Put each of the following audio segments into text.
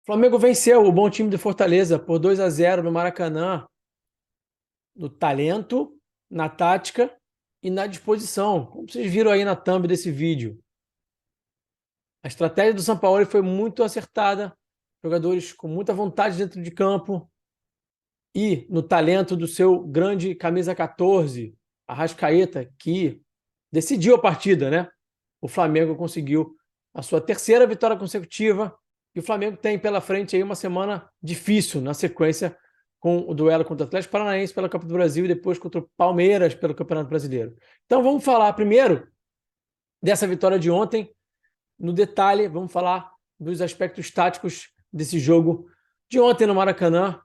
Flamengo venceu o bom time do Fortaleza por 2-0 no Maracanã, no talento, na tática e na disposição, como vocês viram aí na thumb desse vídeo. A estratégia do Sampaoli foi muito acertada, jogadores com muita vontade dentro de campo e no talento do seu grande camisa 14, Arrascaeta, que decidiu a partida, né? O Flamengo conseguiu a sua terceira vitória consecutiva e o Flamengo tem pela frente aí uma semana difícil na sequência com o duelo contra o Atlético Paranaense pela Copa do Brasil e depois contra o Palmeiras pelo Campeonato Brasileiro. Então vamos falar primeiro dessa vitória de ontem, no detalhe, vamos falar dos aspectos táticos desse jogo de ontem no Maracanã.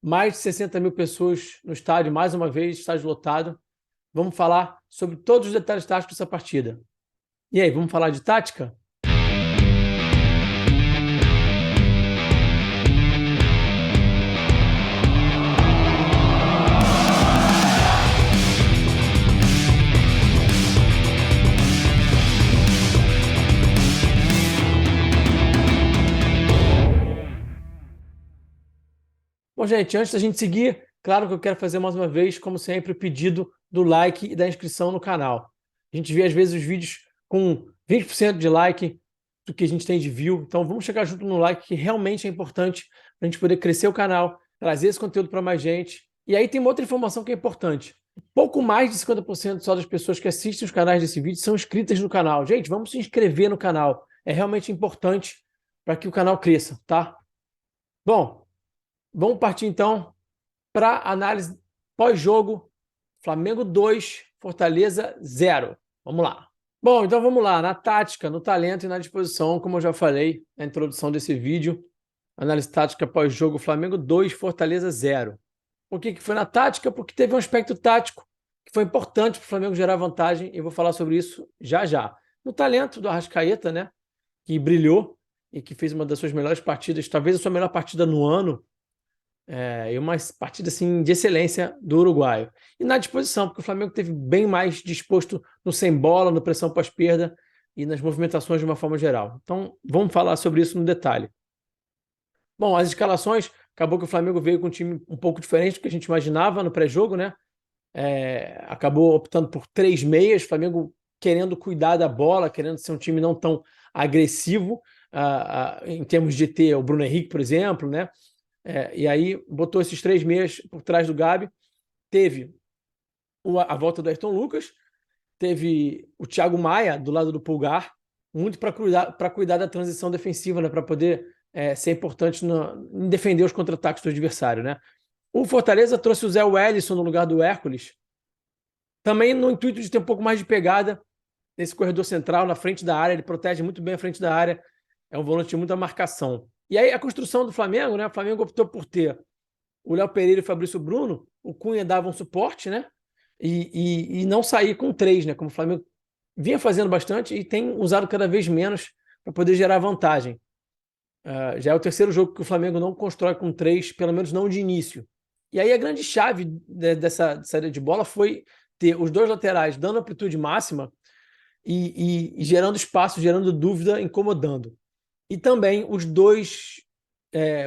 Mais de 60 mil pessoas no estádio, mais uma vez, estádio lotado. Vamos falar sobre todos os detalhes táticos dessa partida. E aí, vamos falar de tática? Bom, gente, antes da gente seguir, claro que eu quero fazer mais uma vez, como sempre, o pedido do like e da inscrição no canal. A gente vê, às vezes, os vídeos com 20% de like do que a gente tem de view, então vamos chegar junto no like, que realmente é importante para a gente poder crescer o canal, trazer esse conteúdo para mais gente. E aí tem uma outra informação que é importante. Pouco mais de 50% só das pessoas que assistem os canais desse vídeo são inscritas no canal. Gente, vamos se inscrever no canal. É realmente importante para que o canal cresça, tá? Bom, vamos partir então para análise pós-jogo. Flamengo 2, Fortaleza 0. Vamos lá. Bom, então vamos lá. Na tática, no talento e na disposição, como eu já falei na introdução desse vídeo, análise tática pós-jogo, Flamengo 2, Fortaleza 0. Por que foi na tática? Porque teve um aspecto tático que foi importante para o Flamengo gerar vantagem, e eu vou falar sobre isso já já. No talento do Arrascaeta, né, que brilhou e que fez uma das suas melhores partidas, talvez a sua melhor partida no ano, e uma partida assim, de excelência do uruguaio. E na disposição, porque o Flamengo teve bem mais disposto no sem bola, no pressão pós-perda e nas movimentações de uma forma geral. Então, vamos falar sobre isso no detalhe. Bom, as escalações, acabou que o Flamengo veio com um time um pouco diferente do que a gente imaginava no pré-jogo, né? Acabou optando por 3 meias, o Flamengo querendo cuidar da bola, querendo ser um time não tão agressivo, em termos de ter o Bruno Henrique, por exemplo, né? E aí botou esses 3 meias por trás do Gabi. Teve a volta do Ayrton Lucas, teve o Thiago Maia do lado do Pulgar, muito para cuidar da transição defensiva, né, para poder ser importante em defender os contra-ataques do adversário. Né? O Fortaleza trouxe o Zé Wellison no lugar do Hércules, também no intuito de ter um pouco mais de pegada nesse corredor central, na frente da área. Ele protege muito bem a frente da área, é um volante de muita marcação. E aí a construção do Flamengo, né? O Flamengo optou por ter o Léo Pereira e o Fabrício Bruno, o Cunha dava um suporte, né? E não sair com 3, né? Como o Flamengo vinha fazendo bastante e tem usado cada vez menos para poder gerar vantagem. Já é o terceiro jogo que o Flamengo não constrói com 3, pelo menos não de início. E aí a grande chave dessa saída de bola foi ter os dois laterais dando amplitude máxima e gerando espaço, gerando dúvida, incomodando. E também os dois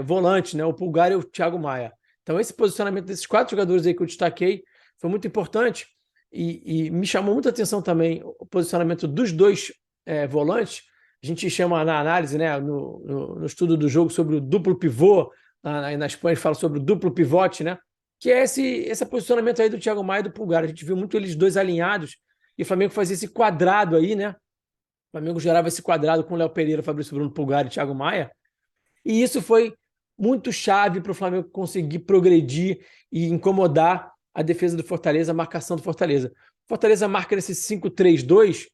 volantes, né, o Pulgar e o Thiago Maia. Então esse posicionamento desses 4 jogadores aí que eu destaquei foi muito importante e me chamou muita atenção também o posicionamento dos dois volantes. A gente chama na análise, né, no estudo do jogo, sobre o duplo pivô, na Espanha a gente fala sobre o duplo pivote, né, que é esse posicionamento aí do Thiago Maia e do Pulgar. A gente viu muito eles dois alinhados e o Flamengo fazia esse quadrado aí, né? O Flamengo gerava esse quadrado com o Léo Pereira, Fabrício Bruno, Pulgar e Thiago Maia. E isso foi muito chave para o Flamengo conseguir progredir e incomodar a defesa do Fortaleza, a marcação do Fortaleza. Fortaleza marca nesse 5-3-2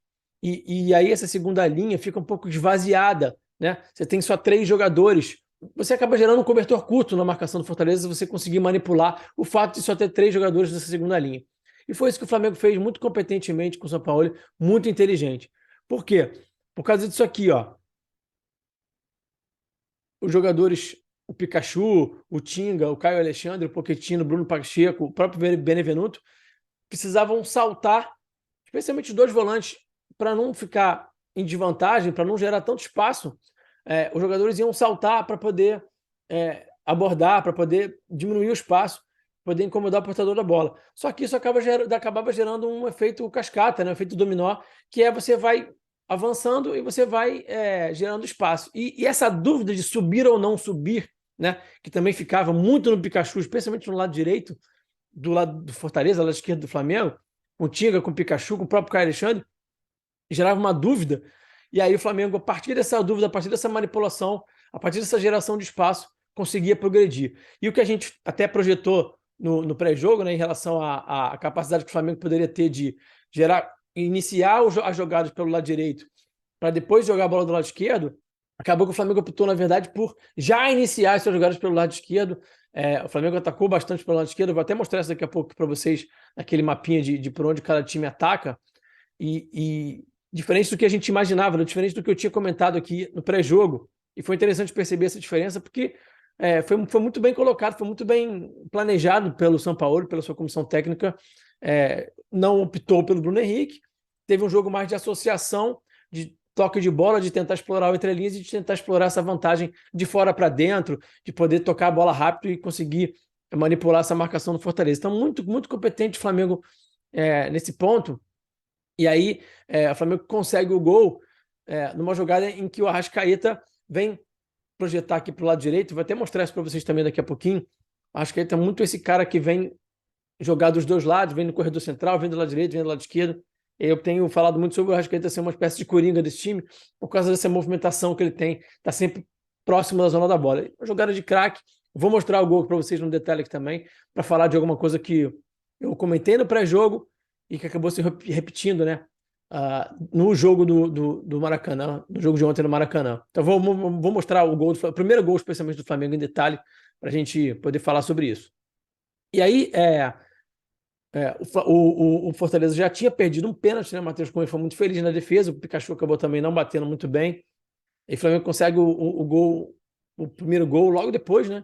e aí essa segunda linha fica um pouco esvaziada, né? Você tem só 3 jogadores. Você acaba gerando um cobertor curto na marcação do Fortaleza se você conseguir manipular o fato de só ter 3 jogadores nessa segunda linha. E foi isso que o Flamengo fez muito competentemente com o São Paulo, muito inteligente. Por quê? Por causa disso aqui, ó. Os jogadores, o Pikachu, o Tinga, o Caio Alexandre, o Pochettino, o Bruno Pacheco, o próprio Benevenuto, precisavam saltar, especialmente os dois volantes, para não ficar em desvantagem, para não gerar tanto espaço os jogadores iam saltar para poder abordar, para poder diminuir o espaço, poder incomodar o portador da bola. Só que isso acabava gerando um efeito cascata, né? Um efeito dominó, que você vai avançando e você vai gerando espaço. E essa dúvida de subir ou não subir, né? Que também ficava muito no Pikachu, especialmente no lado direito, do lado do Fortaleza, lado esquerdo do Flamengo, com o Tinga, com o Pikachu, com o próprio Caio Alexandre, gerava uma dúvida. E aí o Flamengo, a partir dessa dúvida, a partir dessa manipulação, a partir dessa geração de espaço, conseguia progredir. E o que a gente até projetou no pré-jogo, né, em relação à capacidade que o Flamengo poderia ter de iniciar as jogadas pelo lado direito para depois jogar a bola do lado esquerdo, acabou que o Flamengo optou, na verdade, por já iniciar as suas jogadas pelo lado esquerdo. O Flamengo atacou bastante pelo lado esquerdo. Eu vou até mostrar isso daqui a pouco para vocês, aquele mapinha de por onde cada time ataca. E diferente do que a gente imaginava, né? Diferente do que eu tinha comentado aqui no pré-jogo. E foi interessante perceber essa diferença, porque foi muito bem colocado, foi muito bem planejado pelo Sampaoli, pela sua comissão técnica. Não optou pelo Bruno Henrique. Teve um jogo mais de associação, de toque de bola, de tentar explorar o entrelinhas e de tentar explorar essa vantagem de fora para dentro, de poder tocar a bola rápido e conseguir manipular essa marcação do Fortaleza. Então, muito, muito competente o Flamengo nesse ponto. E aí, o Flamengo consegue o gol numa jogada em que o Arrascaeta vem projetar aqui para o lado direito. Vou até mostrar isso para vocês também daqui a pouquinho. O Arrascaeta é muito esse cara que vem jogar dos dois lados, vem no corredor central, vem do lado direito, vem do lado esquerdo. Eu tenho falado muito sobre o Arrascaeta ser uma espécie de coringa desse time, por causa dessa movimentação que ele tem, está sempre próximo da zona da bola. Uma jogada de craque. Vou mostrar o gol para vocês no detalhe aqui também, para falar de alguma coisa que eu comentei no pré-jogo e que acabou se repetindo, né? No jogo do Maracanã, no jogo de ontem no Maracanã. Então vou mostrar o primeiro gol, especialmente do Flamengo, em detalhe, para a gente poder falar sobre isso. E aí, o Fortaleza já tinha perdido um pênalti, né? O Matheus Cunha foi muito feliz na defesa, o Pikachu acabou também não batendo muito bem. E o Flamengo consegue o gol, o primeiro gol logo depois, né?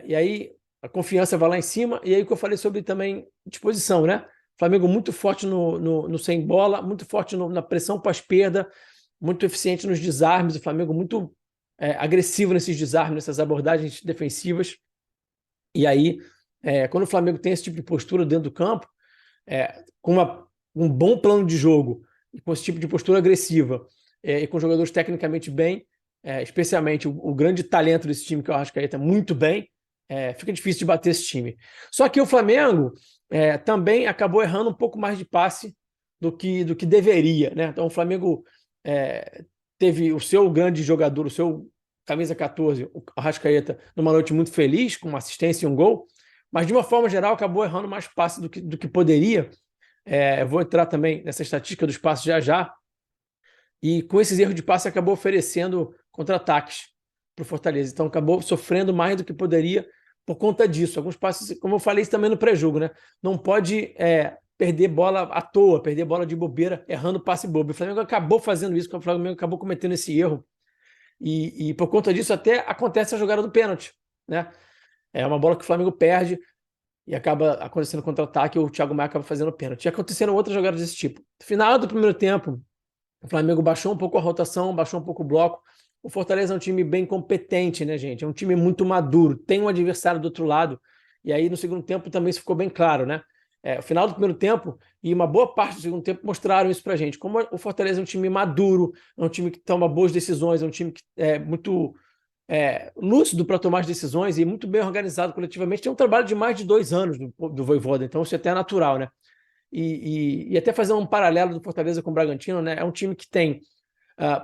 E aí a confiança vai lá em cima. E aí o que eu falei sobre também disposição, né? Flamengo muito forte no sem bola, muito forte na pressão pós-perda, muito eficiente nos desarmes. O Flamengo muito agressivo nesses desarmes, nessas abordagens defensivas. E aí, quando o Flamengo tem esse tipo de postura dentro do campo, com um bom plano de jogo, e com esse tipo de postura agressiva, e com jogadores tecnicamente bem, especialmente o grande talento desse time, que eu acho que está muito bem, fica difícil de bater esse time. Só que o Flamengo também acabou errando um pouco mais de passe do que deveria, né? Então o Flamengo teve o seu grande jogador, o seu camisa 14, o Arrascaeta, numa noite muito feliz, com uma assistência e um gol, mas de uma forma geral acabou errando mais passe do que poderia. Eu vou entrar também nessa estatística dos passes já. E com esses erros de passe acabou oferecendo contra-ataques para o Fortaleza. Então acabou sofrendo mais do que poderia por conta disso. Alguns passes, como eu falei isso também no pré-jogo, né? Não pode perder bola à toa, perder bola de bobeira, errando passe bobo. O Flamengo acabou fazendo isso, o Flamengo acabou cometendo esse erro. E por conta disso até acontece a jogada do pênalti, né? É uma bola que o Flamengo perde e acaba acontecendo contra-ataque, o Thiago Maia acaba fazendo pênalti. E aconteceram outras jogadas desse tipo. No final do primeiro tempo, o Flamengo baixou um pouco a rotação, baixou um pouco o bloco. O Fortaleza é um time bem competente, né, gente? É um time muito maduro, tem um adversário do outro lado. E aí, no segundo tempo, também isso ficou bem claro, né? O final do primeiro tempo e uma boa parte do segundo tempo mostraram isso pra gente. Como o Fortaleza é um time maduro, é um time que toma boas decisões, é um time que é muito lúcido para tomar as decisões e muito bem organizado coletivamente. Tem um trabalho de mais de 2 anos do Vojvoda, então isso é até natural, né? E até fazer um paralelo do Fortaleza com o Bragantino, né? É um time que tem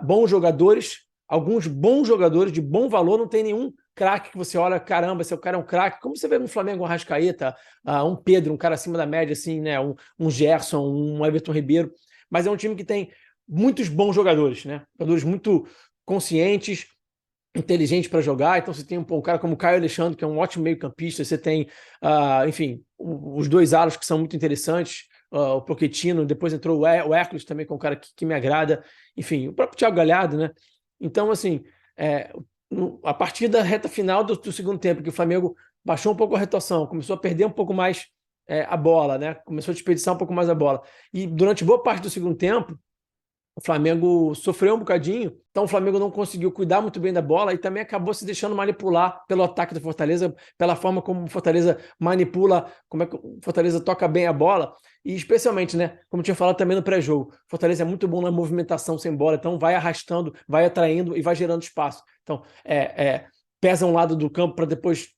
bons jogadores, alguns bons jogadores de bom valor, não tem nenhum craque que você olha, caramba, esse cara é um craque, como você vê no Flamengo, um Arrascaeta, um Pedro, um cara acima da média, assim, né? Um Gerson, um Everton Ribeiro, mas é um time que tem muitos bons jogadores, né? Jogadores muito conscientes, inteligentes para jogar. Então você tem um cara como o Caio Alexandre, que é um ótimo meio-campista, você tem, enfim, os dois alas que são muito interessantes, o Pochettino, depois entrou o Hércules também, que é um cara que me agrada, enfim, o próprio Thiago Galhardo, né? Então, assim, a partir da reta final do segundo tempo, que o Flamengo baixou um pouco a rotação, começou a perder um pouco mais a bola, né? Começou a desperdiçar um pouco mais a bola. E durante boa parte do segundo tempo, o Flamengo sofreu um bocadinho, então o Flamengo não conseguiu cuidar muito bem da bola e também acabou se deixando manipular pelo ataque do Fortaleza, pela forma como o Fortaleza manipula, como é que o Fortaleza toca bem a bola, e especialmente, né, como eu tinha falado também no pré-jogo, o Fortaleza é muito bom na movimentação sem bola, então vai arrastando, vai atraindo e vai gerando espaço. Então, pesa um lado do campo para depois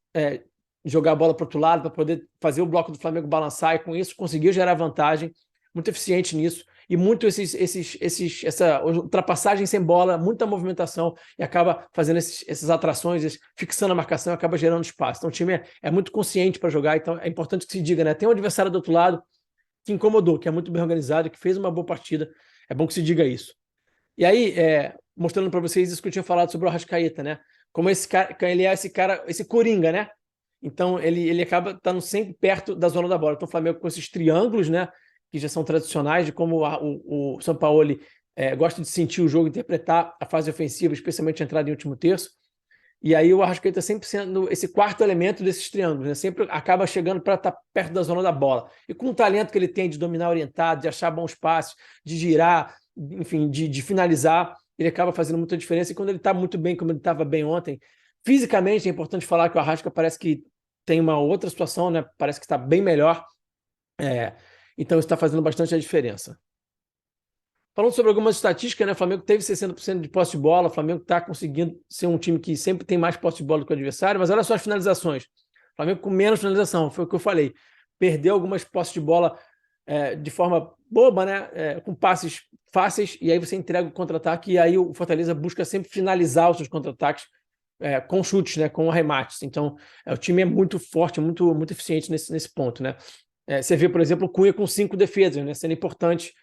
jogar a bola para o outro lado, para poder fazer o bloco do Flamengo balançar, e com isso conseguiu gerar vantagem, muito eficiente nisso, e muito essa ultrapassagem sem bola, muita movimentação, e acaba fazendo essas atrações, fixando a marcação, acaba gerando espaço. Então o time é muito consciente para jogar, então é importante que se diga, né? Tem um adversário do outro lado que incomodou, que é muito bem organizado, que fez uma boa partida, é bom que se diga isso. E aí, mostrando para vocês isso que eu tinha falado sobre o Arrascaeta, né? Como esse cara, ele é esse cara, esse coringa, né? Então ele acaba estando sempre perto da zona da bola. Então o Flamengo com esses triângulos, né? Que já são tradicionais, de como o Sampaoli gosta de sentir o jogo, interpretar a fase ofensiva, especialmente a entrada em último terço. E aí o Arrascaeta sempre sendo esse quarto elemento desses triângulos, né? Sempre acaba chegando para estar perto da zona da bola. E com o talento que ele tem de dominar orientado, de achar bons passes, de girar, enfim, de finalizar, ele acaba fazendo muita diferença. E quando ele está muito bem, como ele estava bem ontem, fisicamente é importante falar que o Arrasca parece que tem uma outra situação, né? Parece que está bem melhor. Então isso está fazendo bastante a diferença. Falando sobre algumas estatísticas, né? O Flamengo teve 60% de posse de bola, o Flamengo está conseguindo ser um time que sempre tem mais posse de bola do que o adversário, mas olha só as finalizações. O Flamengo com menos finalização, foi o que eu falei. Perdeu algumas posses de bola de forma boba, né? Com passes fáceis, e aí você entrega o contra-ataque, e aí o Fortaleza busca sempre finalizar os seus contra-ataques com chutes, né? Com arremates. Então, o time é muito forte, muito, muito eficiente nesse ponto, né? Você vê, por exemplo, o Cunha com 5 defesas, né? Sendo importante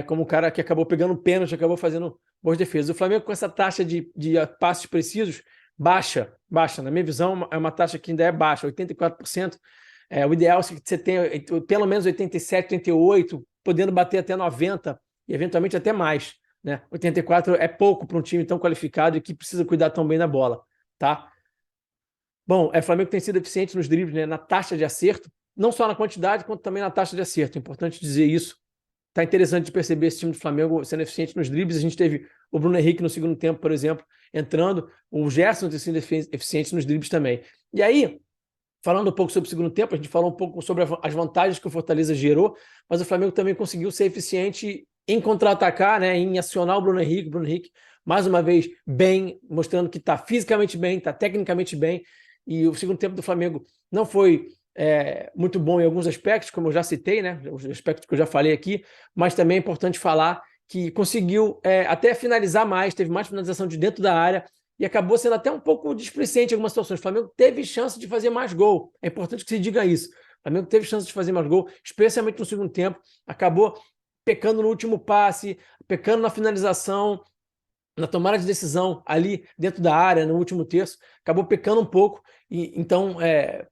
como o cara que acabou pegando pênalti, acabou fazendo boas defesas. O Flamengo, com essa taxa de passes precisos, baixa. Na minha visão, é uma taxa que ainda é baixa, 84%. O ideal é que você tenha pelo menos 87, 88, podendo bater até 90 e eventualmente até mais. Né? 84 é pouco para um time tão qualificado e que precisa cuidar tão bem da bola. Tá? Bom, o Flamengo tem sido eficiente nos dribles, né? Na taxa de acerto, não só na quantidade, quanto também na taxa de acerto. É importante dizer isso. Tá interessante de perceber esse time do Flamengo sendo eficiente nos dribles. A gente teve o Bruno Henrique no segundo tempo, por exemplo, entrando, o Gerson sendo eficiente nos dribles também. E aí, falando um pouco sobre o segundo tempo, a gente falou um pouco sobre as vantagens que o Fortaleza gerou, mas o Flamengo também conseguiu ser eficiente em contra-atacar, né, em acionar o Bruno Henrique. Bruno Henrique, mais uma vez, bem, mostrando que está fisicamente bem, está tecnicamente bem. E o segundo tempo do Flamengo não foi muito bom em alguns aspectos, como eu já citei, né, os aspectos que eu já falei aqui, mas também é importante falar que conseguiu até finalizar mais, teve mais finalização de dentro da área, e acabou sendo até um pouco displicente em algumas situações. O Flamengo teve chance de fazer mais gol. É importante que se diga isso. O Flamengo teve chance de fazer mais gol, especialmente no segundo tempo. Acabou pecando no último passe, pecando na finalização, na tomada de decisão ali dentro da área, no último terço. Acabou pecando um pouco. E então,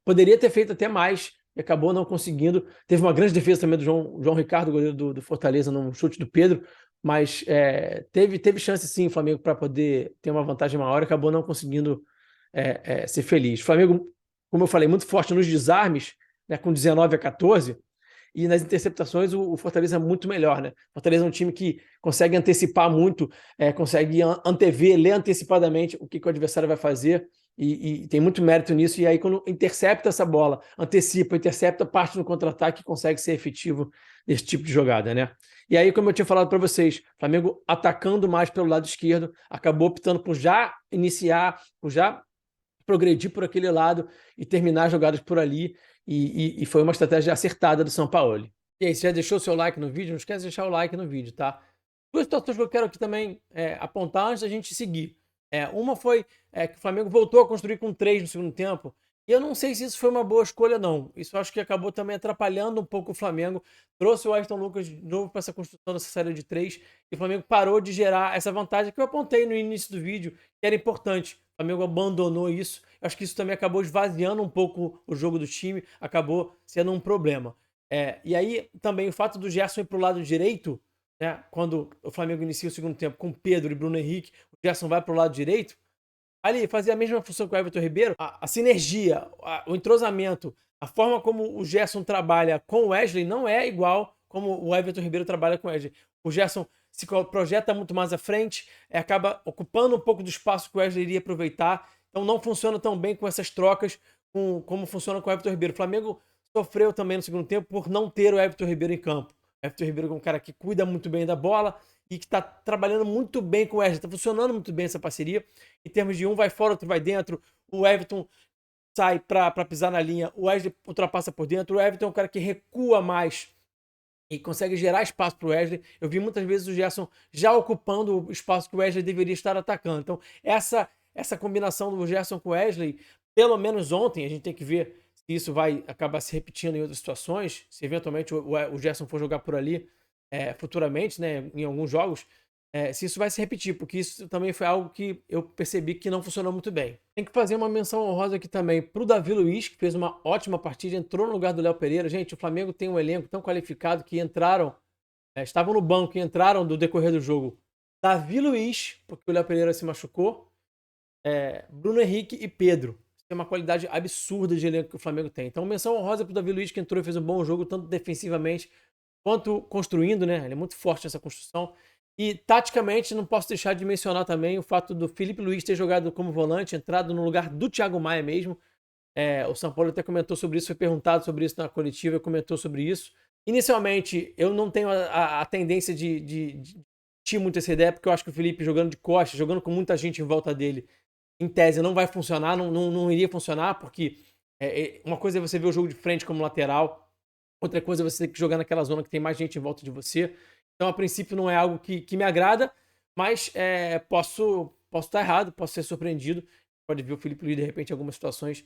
poderia ter feito até mais e acabou não conseguindo. Teve uma grande defesa também do João Ricardo, goleiro do Fortaleza, num chute do Pedro. Mas teve chance sim o Flamengo para poder ter uma vantagem maior e acabou não conseguindo ser feliz. O Flamengo, como eu falei, muito forte nos desarmes, né, com 19-14, e nas interceptações o Fortaleza é muito melhor. Né? O Fortaleza é um time que consegue antecipar muito, consegue antever, ler antecipadamente o que o adversário vai fazer, e tem muito mérito nisso. E aí, quando intercepta essa bola, antecipa, intercepta, parte no contra-ataque, consegue ser efetivo nesse tipo de jogada, né? E aí, como eu tinha falado para vocês, o Flamengo atacando mais pelo lado esquerdo, acabou optando por já iniciar, por já progredir por aquele lado e terminar as jogadas por ali, e foi uma estratégia acertada do São Paulo. E aí, você já deixou o seu like no vídeo? Não esquece de deixar o like no vídeo, tá? Duas situações que eu quero aqui também apontar antes da gente seguir. Uma foi que o Flamengo voltou a construir com 3 no segundo tempo, e eu não sei se isso foi uma boa escolha, não. Isso eu acho que acabou também atrapalhando um pouco o Flamengo. Trouxe o Ayrton Lucas de novo para essa construção dessa série de 3, e o Flamengo parou de gerar essa vantagem que eu apontei no início do vídeo, que era importante. O Flamengo abandonou isso. Eu acho que isso também acabou esvaziando um pouco o jogo do time, acabou sendo um problema. E aí também o fato do Gerson ir para o lado direito, né, quando o Flamengo inicia o segundo tempo com Pedro e Bruno Henrique, o Gerson vai para o lado direito, ali fazia a mesma função que o Everton Ribeiro, a sinergia, o entrosamento, a forma como o Gerson trabalha com o Wesley não é igual como o Everton Ribeiro trabalha com o Wesley. O Gerson se projeta muito mais à frente, acaba ocupando um pouco do espaço que o Wesley iria aproveitar. Então não funciona tão bem com essas trocas como funciona com o Everton Ribeiro. O Flamengo sofreu também no segundo tempo por não ter o Everton Ribeiro em campo. O Everton Ribeiro é um cara que cuida muito bem da bola e que está trabalhando muito bem com o Wesley. Está funcionando muito bem essa parceria. Em termos de um vai fora, outro vai dentro. O Everton sai para pisar na linha, o Wesley ultrapassa por dentro. O Everton é um cara que recua mais e consegue gerar espaço para o Wesley. Eu vi muitas vezes o Gerson já ocupando o espaço que o Wesley deveria estar atacando. Então, essa combinação do Gerson com o Wesley, pelo menos ontem, a gente tem que ver se isso vai acabar se repetindo em outras situações, se eventualmente o Gerson for jogar por ali futuramente, né, em alguns jogos, se isso vai se repetir, porque isso também foi algo que eu percebi que não funcionou muito bem. Tem que fazer uma menção honrosa aqui também pro Davi Luiz, que fez uma ótima partida, entrou no lugar do Léo Pereira. Gente, o Flamengo tem um elenco tão qualificado que estavam no banco e entraram do decorrer do jogo. Davi Luiz, porque o Léo Pereira se machucou, Bruno Henrique e Pedro. Tem uma qualidade absurda de elenco que o Flamengo tem. Então, menção honrosa pro Davi Luiz, que entrou e fez um bom jogo, tanto defensivamente quanto construindo, né? Ele é muito forte nessa construção. E, taticamente, não posso deixar de mencionar também o fato do Felipe Luiz ter jogado como volante, entrado no lugar do Thiago Maia mesmo. O São Paulo até comentou sobre isso, foi perguntado sobre isso na coletiva, comentou sobre isso. Inicialmente, eu não tenho a tendência de tinha muito essa ideia, porque eu acho que o Felipe jogando de costas, jogando com muita gente em volta dele, em tese não vai funcionar, não iria funcionar, porque uma coisa é você ver o jogo de frente como lateral, outra coisa é você ter que jogar naquela zona que tem mais gente em volta de você. Então, a princípio, não é algo que me agrada, mas posso estar errado, posso ser surpreendido. Pode ver o Felipe Luiz, de repente, em algumas situações,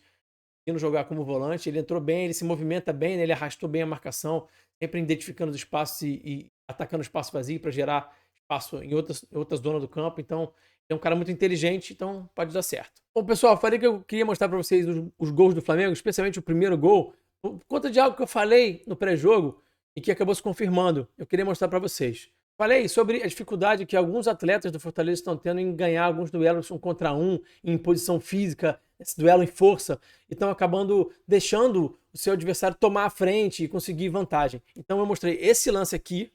indo jogar como volante. Ele entrou bem, ele se movimenta bem, né? Ele arrastou bem a marcação, sempre identificando os espaços e atacando o espaço vazio para gerar espaço em outras zonas do campo. Então, é um cara muito inteligente, então pode dar certo. Bom, pessoal, falei que eu queria mostrar para vocês os gols do Flamengo, especialmente o primeiro gol, por conta de algo que eu falei no pré-jogo e que acabou se confirmando. Eu queria mostrar para vocês. Falei sobre a dificuldade que alguns atletas do Fortaleza estão tendo em ganhar alguns duelos 1 contra 1, em posição física, esse duelo em força, e estão acabando deixando o seu adversário tomar a frente e conseguir vantagem. Então eu mostrei esse lance aqui,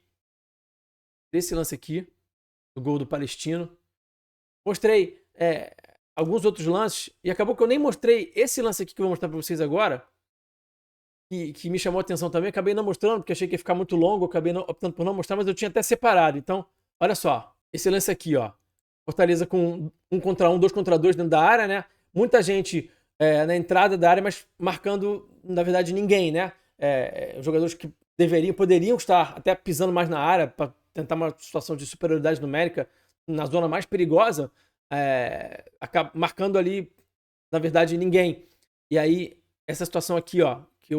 do gol do Palestino. Mostrei alguns outros lances, e acabou que eu nem mostrei esse lance aqui que eu vou mostrar para vocês agora, que me chamou a atenção também. Acabei não mostrando, porque achei que ia ficar muito longo, acabei optando por não mostrar, mas eu tinha até separado. Então, olha só, esse lance aqui, ó. Fortaleza com 1 contra 1, 2 contra 2 dentro da área, né? Muita gente na entrada da área, mas marcando, na verdade, ninguém, né? Jogadores que poderiam estar até pisando mais na área para tentar uma situação de superioridade numérica na zona mais perigosa, marcando ali, na verdade, ninguém. E aí, essa situação aqui, ó, que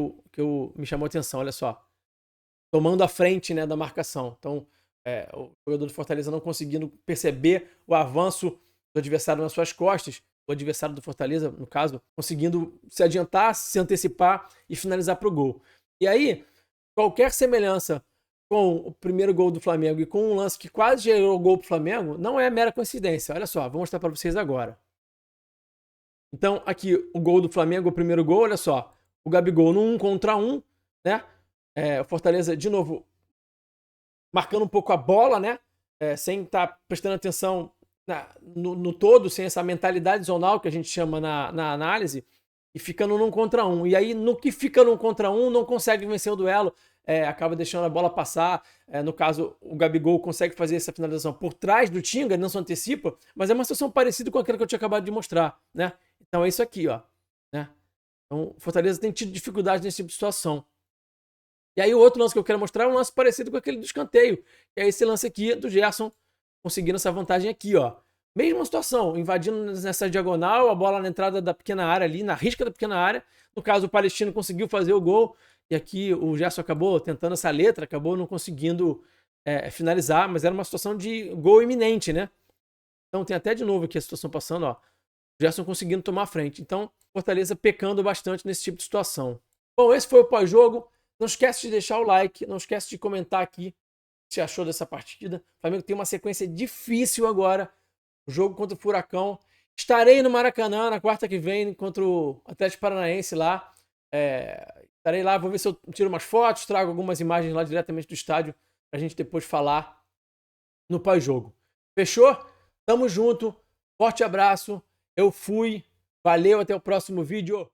me chamou a atenção, olha só. Tomando a frente, né, da marcação. Então, o jogador do Fortaleza não conseguindo perceber o avanço do adversário nas suas costas, o adversário do Fortaleza, no caso, conseguindo se adiantar, se antecipar e finalizar para o gol. E aí, qualquer semelhança com o primeiro gol do Flamengo e com um lance que quase gerou o gol para o Flamengo, não é mera coincidência. Olha só, vou mostrar para vocês agora. Então, aqui, o gol do Flamengo, o primeiro gol, olha só. O Gabigol no 1 contra 1, né? O Fortaleza, de novo, marcando um pouco a bola, né? Sem estar prestando atenção no todo, sem essa mentalidade zonal que a gente chama na análise, e ficando no 1 contra 1. E aí, no que fica no 1 contra 1, não consegue vencer o duelo, acaba deixando a bola passar. No caso, o Gabigol consegue fazer essa finalização por trás do Tinga, ele não se antecipa, mas é uma situação parecida com aquela que eu tinha acabado de mostrar, né? Então é isso aqui, ó. Né? Então, o Fortaleza tem tido dificuldade nesse tipo de situação. E aí o outro lance que eu quero mostrar é um lance parecido com aquele do escanteio. Que é esse lance aqui do Gerson conseguindo essa vantagem aqui, ó. Mesma situação, invadindo nessa diagonal, a bola na entrada da pequena área ali, na risca da pequena área. No caso, o Palestino conseguiu fazer o gol. E aqui o Gerson acabou tentando essa letra, acabou não conseguindo finalizar, mas era uma situação de gol iminente, né? Então tem até de novo aqui a situação passando, ó. O Gerson conseguindo tomar a frente. Então, Fortaleza pecando bastante nesse tipo de situação. Bom, esse foi o pós-jogo. Não esquece de deixar o like, não esquece de comentar aqui o que você achou dessa partida. O Flamengo tem uma sequência difícil agora. O jogo contra o Furacão. Estarei no Maracanã na quarta que vem contra o Atlético Paranaense lá. Estarei lá, vou ver se eu tiro umas fotos, trago algumas imagens lá diretamente do estádio pra gente depois falar no pós-jogo. Fechou? Tamo junto. Forte abraço. Eu fui. Valeu, até o próximo vídeo.